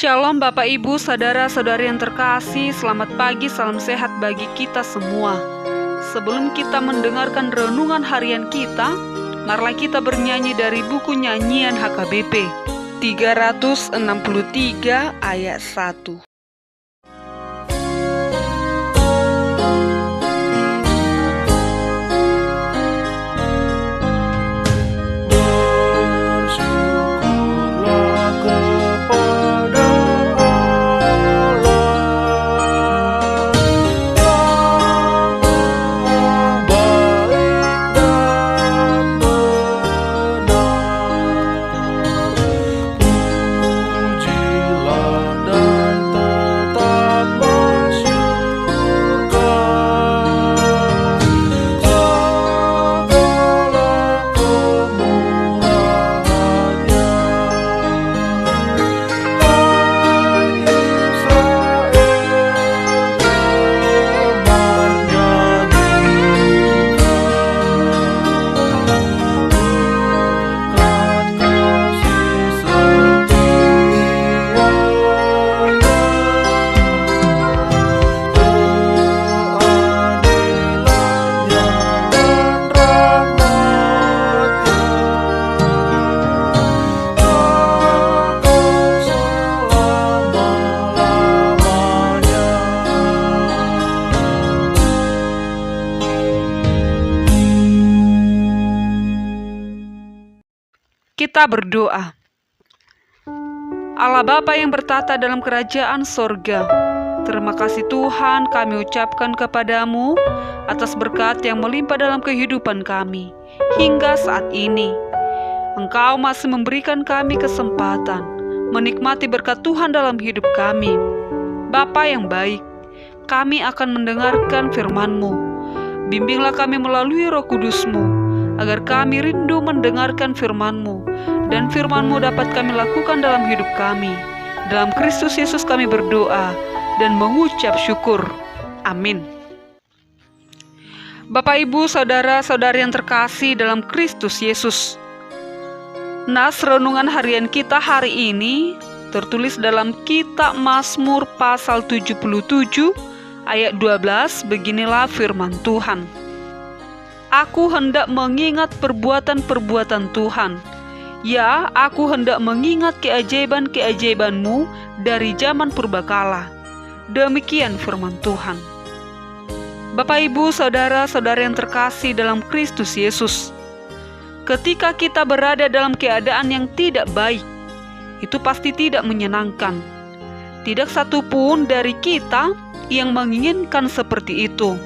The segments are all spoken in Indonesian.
Shalom Bapak Ibu, saudara-saudari yang terkasih, selamat pagi, salam sehat bagi kita semua. Sebelum kita mendengarkan renungan harian kita, marilah kita bernyanyi dari buku nyanyian HKBP 363 ayat 1. Kita berdoa. Allah Bapa yang bertata dalam kerajaan sorga, terima kasih Tuhan kami ucapkan kepadamu atas berkat yang melimpah dalam kehidupan kami hingga saat ini. Engkau masih memberikan kami kesempatan menikmati berkat Tuhan dalam hidup kami. Bapa yang baik, kami akan mendengarkan firman-Mu. Bimbinglah kami melalui Roh Kudus-Mu, agar kami rindu mendengarkan firman-Mu, dan firman-Mu dapat kami lakukan dalam hidup kami. Dalam Kristus Yesus kami berdoa dan mengucap syukur. Amin. Bapak, Ibu, saudara-saudari yang terkasih dalam Kristus Yesus, nas renungan harian kita hari ini tertulis dalam kitab Mazmur pasal 77 ayat 12. Beginilah firman Tuhan. Aku hendak mengingat perbuatan-perbuatan Tuhan. Ya, aku hendak mengingat keajaiban-keajaiban-Mu dari zaman purbakala. Demikian firman Tuhan. Bapak, Ibu, saudara-saudara yang terkasih dalam Kristus Yesus, ketika kita berada dalam keadaan yang tidak baik, itu pasti tidak menyenangkan. Tidak satu pun dari kita yang menginginkan seperti itu.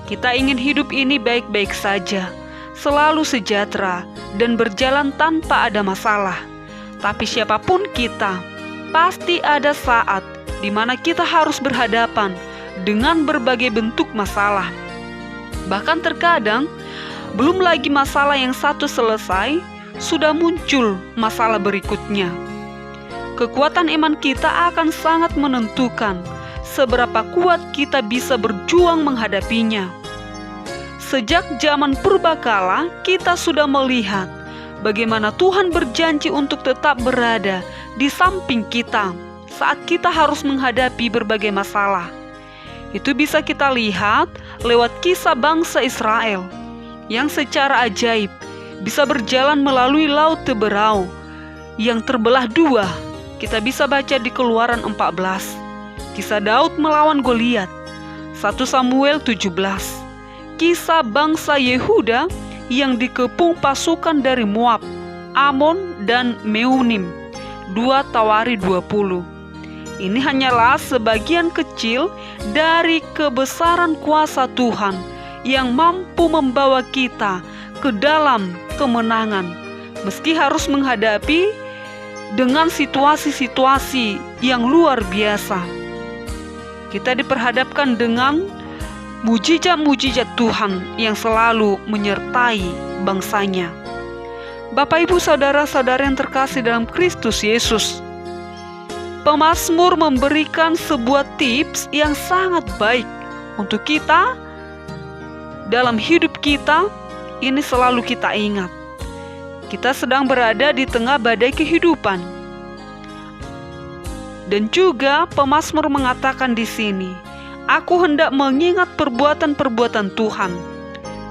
Kita ingin hidup ini baik-baik saja, selalu sejahtera, dan berjalan tanpa ada masalah. Tapi siapapun kita, pasti ada saat di mana kita harus berhadapan dengan berbagai bentuk masalah. Bahkan terkadang, belum lagi masalah yang satu selesai, sudah muncul masalah berikutnya. Kekuatan iman kita akan sangat menentukan seberapa kuat kita bisa berjuang menghadapinya. Sejak zaman purbakala, kita sudah melihat bagaimana Tuhan berjanji untuk tetap berada di samping kita saat kita harus menghadapi berbagai masalah. Itu bisa kita lihat lewat kisah bangsa Israel yang secara ajaib bisa berjalan melalui Laut Teberau yang terbelah dua. Kita bisa baca di Keluaran 14. Kisah Daud melawan Goliat, 1 Samuel 17. Kisah bangsa Yehuda yang dikepung pasukan dari Moab, Amon, dan Meunim, 2 Tawari 20. Ini hanyalah sebagian kecil dari kebesaran kuasa Tuhan yang mampu membawa kita ke dalam kemenangan, meski harus menghadapi dengan situasi-situasi yang luar biasa. Kita diperhadapkan dengan mujizat-mujizat Tuhan yang selalu menyertai bangsanya. Bapak, Ibu, saudara-saudara yang terkasih dalam Kristus Yesus, pemazmur memberikan sebuah tips yang sangat baik untuk kita dalam hidup kita. Ini selalu kita ingat, kita sedang berada di tengah badai kehidupan. Dan juga pemazmur mengatakan di sini, aku hendak mengingat perbuatan-perbuatan Tuhan.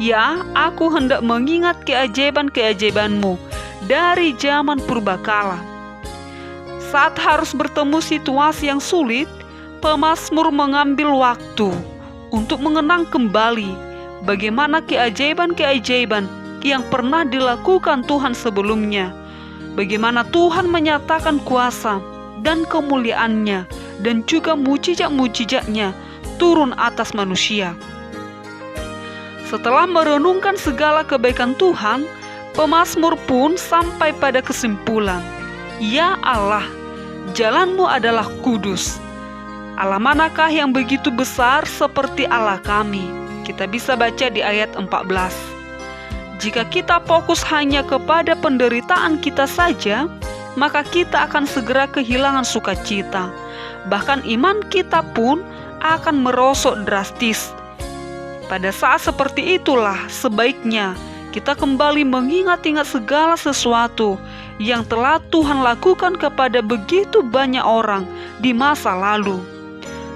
Ya, aku hendak mengingat keajaiban-keajaiban-Mu dari zaman purbakala. Saat harus bertemu situasi yang sulit, pemazmur mengambil waktu untuk mengenang kembali bagaimana keajaiban-keajaiban yang pernah dilakukan Tuhan sebelumnya. Bagaimana Tuhan menyatakan kuasa dan kemuliaan-Nya dan juga mujizat-mujizat-Nya turun atas manusia. Setelah merenungkan segala kebaikan Tuhan, pemazmur pun sampai pada kesimpulan, ya Allah, jalan-Mu adalah kudus. Allah manakah yang begitu besar seperti Allah kami? Kita bisa baca di ayat 14. Jika kita fokus hanya kepada penderitaan kita saja, maka kita akan segera kehilangan sukacita. Bahkan iman kita pun akan merosot drastis. Pada saat seperti itulah sebaiknya kita kembali mengingat-ingat segala sesuatu yang telah Tuhan lakukan kepada begitu banyak orang di masa lalu.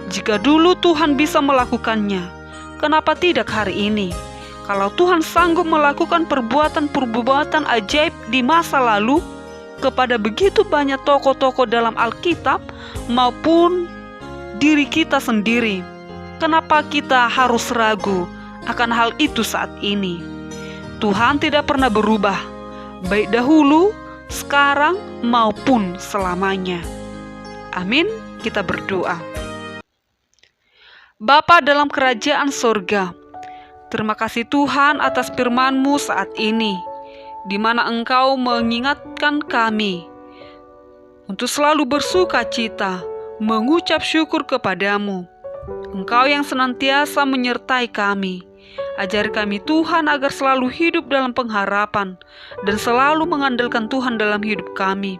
Jika dulu Tuhan bisa melakukannya, kenapa tidak hari ini? Kalau Tuhan sanggup melakukan perbuatan-perbuatan ajaib di masa lalu kepada begitu banyak tokoh-tokoh dalam Alkitab maupun diri kita sendiri, kenapa kita harus ragu akan hal itu saat ini? Tuhan tidak pernah berubah, baik dahulu, sekarang, maupun selamanya. Amin. Kita berdoa. Bapa dalam kerajaan sorga, terima kasih Tuhan atas firman-Mu saat ini, di mana Engkau mengingatkan kami untuk selalu bersuka cita, mengucap syukur kepadamu. Engkau yang senantiasa menyertai kami. Ajari kami Tuhan agar selalu hidup dalam pengharapan dan selalu mengandalkan Tuhan dalam hidup kami.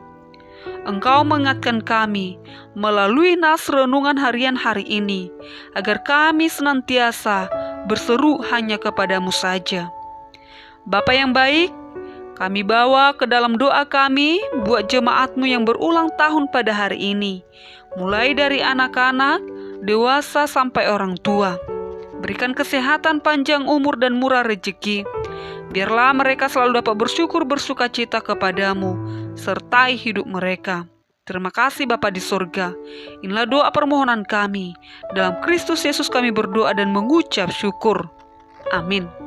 Engkau mengingatkan kami melalui nas renungan harian hari ini, agar kami senantiasa berseru hanya kepadamu saja. Bapa yang baik, kami bawa ke dalam doa kami buat jemaat-Mu yang berulang tahun pada hari ini, mulai dari anak-anak, dewasa sampai orang tua. Berikan kesehatan, panjang umur, dan murah rezeki. Biarlah mereka selalu dapat bersyukur bersukacita kepadamu, sertai hidup mereka. Terima kasih Bapa di sorga. Inilah doa permohonan kami. Dalam Kristus Yesus kami berdoa dan mengucap syukur. Amin.